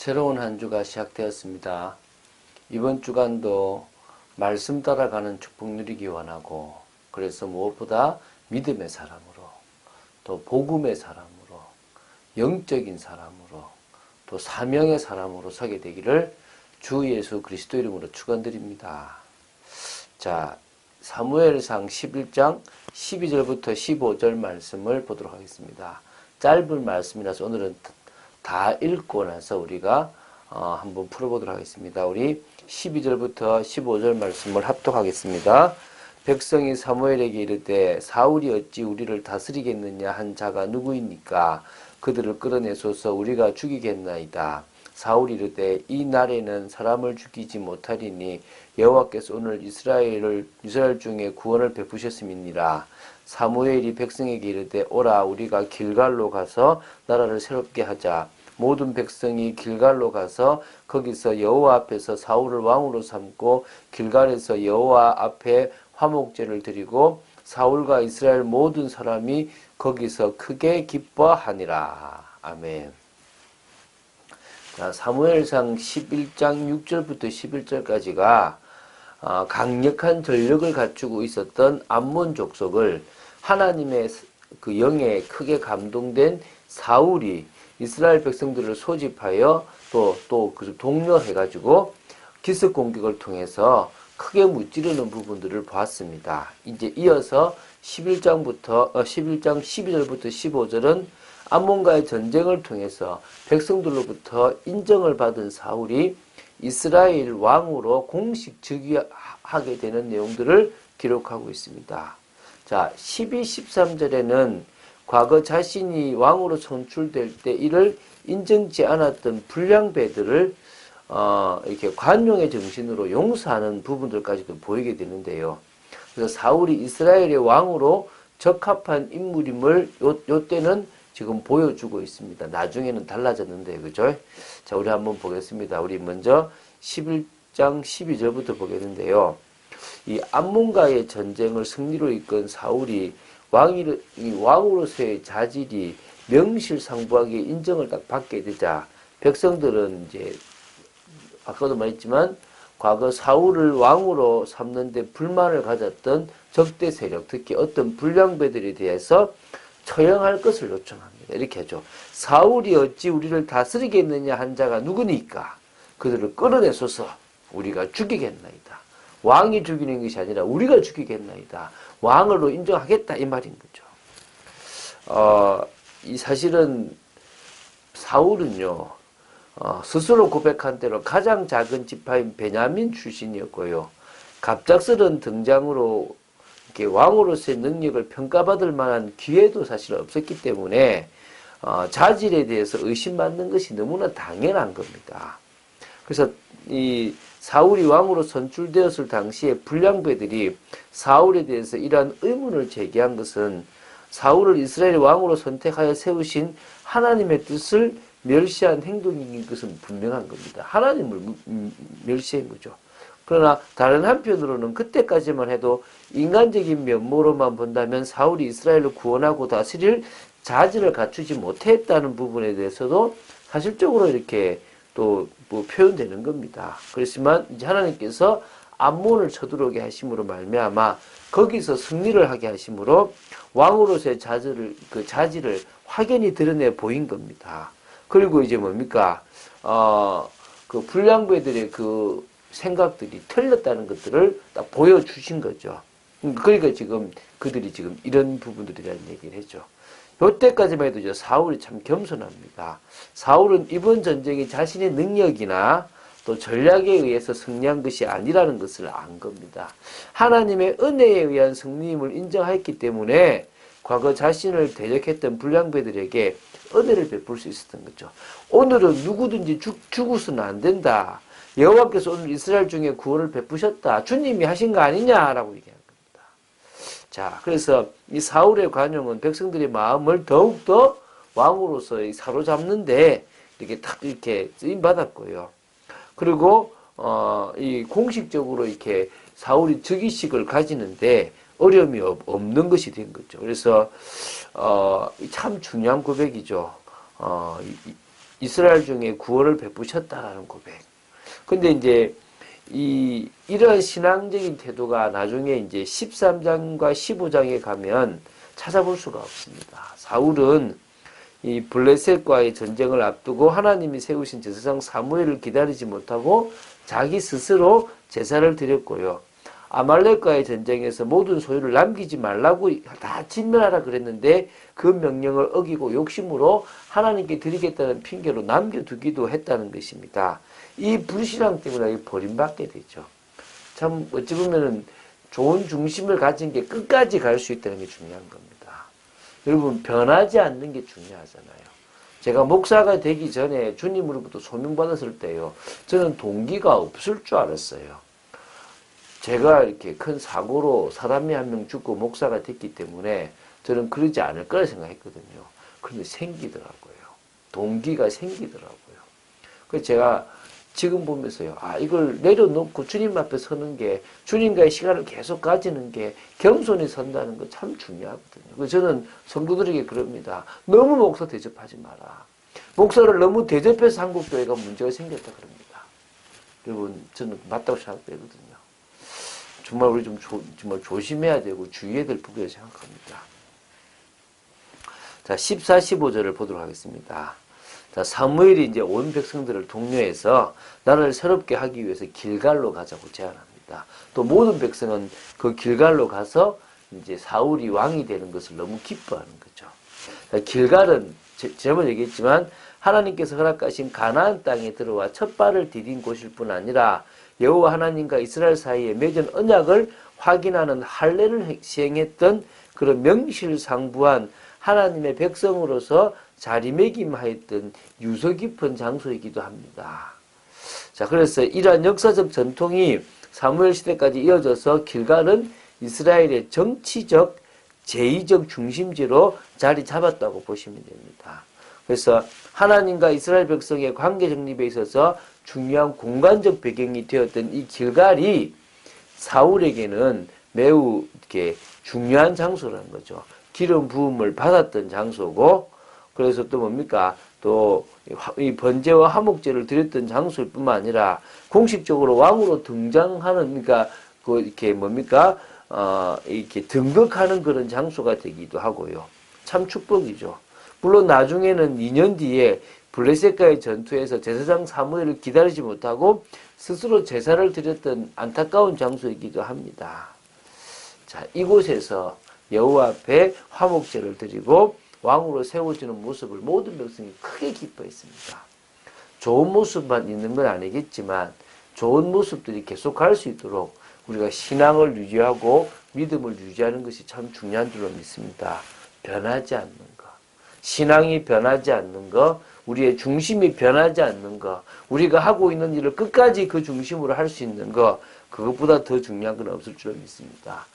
새로운 한 주가 시작되었습니다. 이번 주간도 말씀 따라가는 축복 누리기 원하고, 그래서 무엇보다 믿음의 사람으로, 또 복음의 사람으로, 영적인 사람으로, 또 사명의 사람으로 서게 되기를 주 예수 그리스도 이름으로 축원드립니다. 자, 사무엘상 11장 12절부터 15절 말씀을 보도록 하겠습니다. 짧은 말씀이라서 오늘은 다 읽고 나서 우리가 한번 풀어보도록 하겠습니다. 우리 12절부터 15절 말씀을 합독하겠습니다. 백성이 사무엘에게 이르되 사울이 어찌 우리를 다스리겠느냐 한 자가 누구이니까 그들을 끌어내소서 우리가 죽이겠나이다. 사울이 이르되 이 날에는 사람을 죽이지 못하리니 여호와께서 오늘 이스라엘 중에 구원을 베푸셨음이니라. 사무엘이 백성에게 이르되 오라 우리가 길갈로 가서 나라를 새롭게 하자. 모든 백성이 길갈로 가서 거기서 여호와 앞에서 사울을 왕으로 삼고 길갈에서 여호와 앞에 화목제를 드리고 사울과 이스라엘 모든 사람이 거기서 크게 기뻐하니라. 아멘. 자, 사무엘상 11장 6절부터 11절까지가 강력한 전력을 갖추고 있었던 암몬 족속을 하나님의 그 영에 크게 감동된 사울이 이스라엘 백성들을 소집하여 또 그 독려해가지고 기습 공격을 통해서 크게 무찌르는 부분들을 보았습니다. 이제 이어서 11장 12절부터 15절은 암몬과의 전쟁을 통해서 백성들로부터 인정을 받은 사울이 이스라엘 왕으로 공식 즉위하게 되는 내용들을 기록하고 있습니다. 자, 12, 13절에는 과거 자신이 왕으로 선출될 때 이를 인정치 않았던 불량배들을 이렇게 관용의 정신으로 용서하는 부분들까지도 보이게 되는데요. 그래서 사울이 이스라엘의 왕으로 적합한 인물임을 요때는 지금 보여주고 있습니다. 나중에는 달라졌는데, 그죠? 자, 우리 한번 보겠습니다. 우리 먼저 11장 12절부터 보겠는데요. 이 암몬과의 전쟁을 승리로 이끈 사울이 왕으로서의 자질이 명실상부하게 인정을 딱 받게 되자 백성들은 이제 아까도 말했지만 과거 사울을 왕으로 삼는데 불만을 가졌던 적대 세력, 특히 어떤 불량배들에 대해서 처형할 것을 요청합니다. 이렇게 하죠. 사울이 어찌 우리를 다스리겠느냐 한 자가 누구니까 그들을 끌어내소서 우리가 죽이겠나이다. 왕이 죽이는 것이 아니라 우리가 죽이겠나이다. 왕으로 인정하겠다 이 말인 거죠. 이 사실은 사울은요 스스로 고백한 대로 가장 작은 지파인 베냐민 출신이었고요. 갑작스런 등장으로 이렇게 왕으로서의 능력을 평가받을 만한 기회도 사실 없었기 때문에 자질에 대해서 의심받는 것이 너무나 당연한 겁니다. 그래서 이 사울이 왕으로 선출되었을 당시에 불량배들이 사울에 대해서 이러한 의문을 제기한 것은 사울을 이스라엘의 왕으로 선택하여 세우신 하나님의 뜻을 멸시한 행동인 것은 분명한 겁니다. 하나님을 멸시한 거죠. 그러나 다른 한편으로는 그때까지만 해도 인간적인 면모로만 본다면 사울이 이스라엘을 구원하고 다스릴 자질을 갖추지 못했다는 부분에 대해서도 사실적으로 이렇게 또 뭐 표현되는 겁니다. 그렇지만 이제 하나님께서 암몬을 쳐들어오게 하심으로 말미암아 거기서 승리를 하게 하심으로 왕으로서의 자질을 확연히 드러내 보인 겁니다. 그리고 이제 뭡니까? 그 불량배들의 그 생각들이 틀렸다는 것들을 딱 보여주신 거죠. 그러니까 지금 그들이 지금 이런 부분들에 대한 얘기를 했죠. 이때까지만 해도 사울이 참 겸손합니다. 사울은 이번 전쟁이 자신의 능력이나 또 전략에 의해서 승리한 것이 아니라는 것을 안 겁니다. 하나님의 은혜에 의한 승리임을 인정했기 때문에 과거 자신을 대적했던 불량배들에게 은혜를 베풀 수 있었던 거죠. 오늘은 누구든지 죽어서는 안 된다. 여호와께서 오늘 이스라엘 중에 구원을 베푸셨다. 주님이 하신 거 아니냐라고 얘기한 겁니다. 자, 그래서 이 사울의 관용은 백성들의 마음을 더욱더 왕으로서 사로잡는데 이렇게 탁 이렇게 쓰임 받았고요. 그리고 이 공식적으로 이렇게 사울이 즉위식을 가지는데 어려움이 없는 것이 된 거죠. 그래서 참 중요한 고백이죠. 이스라엘 중에 구원을 베푸셨다라는 고백. 근데 이제 이런 신앙적인 태도가 나중에 이제 13장과 15장에 가면 찾아볼 수가 없습니다. 사울은 이 블레셋과의 전쟁을 앞두고 하나님이 세우신 제사장 사무엘을 기다리지 못하고 자기 스스로 제사를 드렸고요. 아말렉과의 전쟁에서 모든 소유를 남기지 말라고 다 진멸하라 그랬는데 그 명령을 어기고 욕심으로 하나님께 드리겠다는 핑계로 남겨두기도 했다는 것입니다. 이 불신앙 때문에 버림받게 되죠. 참 어찌 보면은 좋은 중심을 가진 게 끝까지 갈 수 있다는 게 중요한 겁니다. 여러분 변하지 않는 게 중요하잖아요. 제가 목사가 되기 전에 주님으로부터 소명받았을 때요. 저는 동기가 없을 줄 알았어요. 제가 이렇게 큰 사고로 사람이 한 명 죽고 목사가 됐기 때문에 저는 그러지 않을 거라 생각했거든요. 그런데 생기더라고요. 동기가 생기더라고요. 그래서 제가 지금 보면서요. 이걸 내려놓고 주님 앞에 서는 게, 주님과의 시간을 계속 가지는 게, 겸손히 선다는 거 참 중요하거든요. 그래서 저는 성도들에게 그럽니다. 너무 목사 대접하지 마라. 목사를 너무 대접해서 한국교회가 문제가 생겼다 그럽니다. 여러분, 저는 맞다고 생각되거든요. 정말 우리 정말 조심해야 되고 주의해야 될 부분이라고 생각합니다. 자, 14, 15절을 보도록 하겠습니다. 자, 사무엘이 이제 온 백성들을 독려해서 나라를 새롭게 하기 위해서 길갈로 가자고 제안합니다. 또 모든 백성은 그 길갈로 가서 이제 사울이 왕이 되는 것을 너무 기뻐하는 거죠. 자, 길갈은 제가 얘기했지만 하나님께서 허락하신 가나안 땅에 들어와 첫 발을 디딘 곳일 뿐 아니라 여호와 하나님과 이스라엘 사이에 맺은 언약을 확인하는 할례를 시행했던 그런 명실상부한 하나님의 백성으로서 자리매김하였던 유서 깊은 장소이기도 합니다. 자, 그래서 이러한 역사적 전통이 사무엘 시대까지 이어져서 길갈은 이스라엘의 정치적, 제의적 중심지로 자리 잡았다고 보시면 됩니다. 그래서 하나님과 이스라엘 백성의 관계 정립에 있어서 중요한 공간적 배경이 되었던 이 길갈이 사울에게는 매우 이렇게 중요한 장소라는 거죠. 기름 부음을 받았던 장소고, 그래서 또 뭡니까? 또 이 번제와 화목제를 드렸던 장소일 뿐만 아니라 공식적으로 왕으로 등장하는, 그러니까 그 이렇게 뭡니까? 이렇게 등극하는 그런 장소가 되기도 하고요. 참 축복이죠. 물론 나중에는 2년 뒤에 블레셋과의 전투에서 제사장 사무엘을 기다리지 못하고 스스로 제사를 드렸던 안타까운 장소이기도 합니다. 자, 이곳에서 여호와 앞에 화목제를 드리고 왕으로 세워지는 모습을 모든 백성이 크게 기뻐했습니다. 좋은 모습만 있는 건 아니겠지만 좋은 모습들이 계속할 수 있도록 우리가 신앙을 유지하고 믿음을 유지하는 것이 참 중요한 줄로 믿습니다. 변하지 않는 것, 신앙이 변하지 않는 것, 우리의 중심이 변하지 않는 것, 우리가 하고 있는 일을 끝까지 그 중심으로 할 수 있는 것, 그것보다 더 중요한 건 없을 줄로 믿습니다.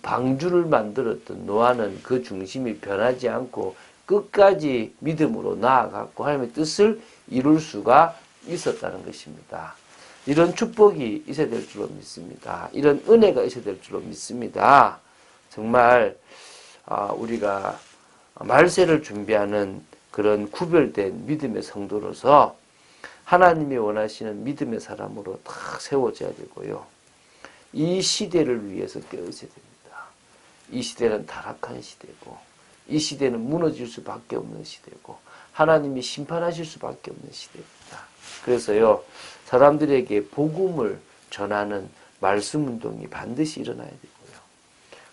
방주를 만들었던 노아는 그 중심이 변하지 않고 끝까지 믿음으로 나아갔고 하나님의 뜻을 이룰 수가 있었다는 것입니다. 이런 축복이 있어야 될 줄로 믿습니다. 이런 은혜가 있어야 될 줄로 믿습니다. 정말 우리가 말세를 준비하는 그런 구별된 믿음의 성도로서 하나님이 원하시는 믿음의 사람으로 다 세워져야 되고요. 이 시대를 위해서 깨어있어야 됩니다. 이 시대는 타락한 시대고, 이 시대는 무너질 수밖에 없는 시대고, 하나님이 심판하실 수밖에 없는 시대입니다. 그래서요, 사람들에게 복음을 전하는 말씀 운동이 반드시 일어나야 되고요.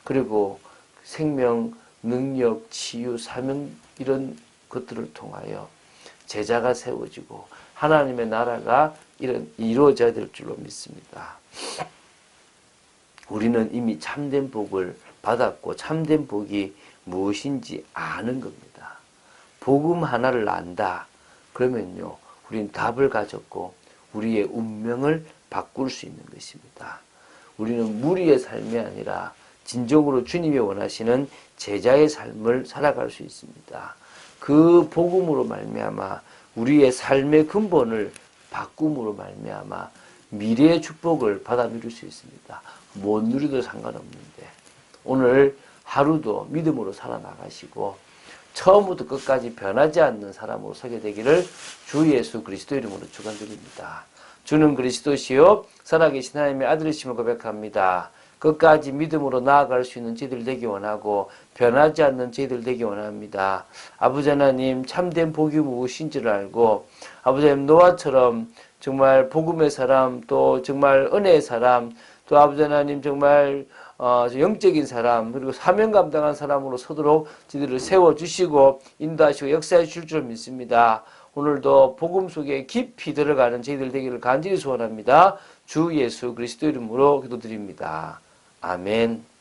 그리고 생명, 능력, 치유, 사명 이런 것들을 통하여 제자가 세워지고 하나님의 나라가 이루어져야 될 줄로 믿습니다. 우리는 이미 참된 복을 받았고 참된 복이 무엇인지 아는 겁니다. 복음 하나를 안다. 그러면요, 우리는 답을 가졌고 우리의 운명을 바꿀 수 있는 것입니다. 우리는 무리의 삶이 아니라 진정으로 주님이 원하시는 제자의 삶을 살아갈 수 있습니다. 그 복음으로 말미암아 우리의 삶의 근본을 바꿈으로 말미암아 미래의 축복을 받아 누릴 수 있습니다. 못 누리도 상관없는데 오늘 하루도 믿음으로 살아나가시고 처음부터 끝까지 변하지 않는 사람으로 서게 되기를 주 예수 그리스도 이름으로 축원드립니다. 주는 그리스도시요 살아계신 하나님의 아들이심을 고백합니다. 끝까지 믿음으로 나아갈 수 있는 저희들 되기 원하고 변하지 않는 저희들 되기 원합니다. 아버지 하나님 참된 복이 무엇인지를 알고 아버지 하나님 노아처럼 정말 복음의 사람 또 정말 은혜의 사람 또 아버지 하나님 정말 영적인 사람 그리고 사명 감당한 사람으로 서도록 저희들을 세워주시고 인도하시고 역사해 주실 줄 믿습니다. 오늘도 복음 속에 깊이 들어가는 저희들 되기를 간절히 소원합니다. 주 예수 그리스도 이름으로 기도드립니다. 아멘.